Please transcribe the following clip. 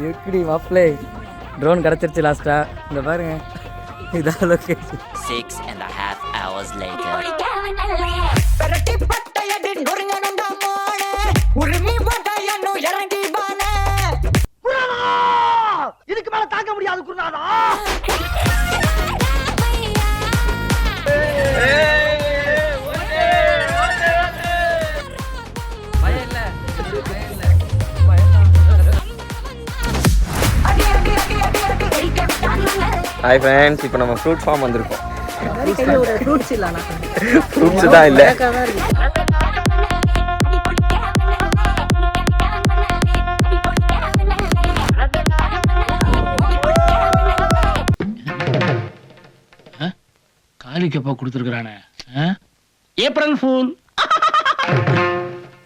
இருக்குடி மாப்பிள்ளை. ட்ரோன் கிடச்சிருச்சு லாஸ்டா. இந்த பாருங்க, இதான் லொகேஷன். 6.5 hours later. இதுக்கு மேல தாங்க முடியாது குருநாதா. ஹாய் ஃப்ரெண்ட்ஸ், இப்போ நம்ம ஃப்ரூட் ஃபார்ம் வந்திருக்கோம். ஃப்ரூட்ஸ் தான் இல்லை. காலிக்கப்பா கொடுத்துருக்கானே. April pool.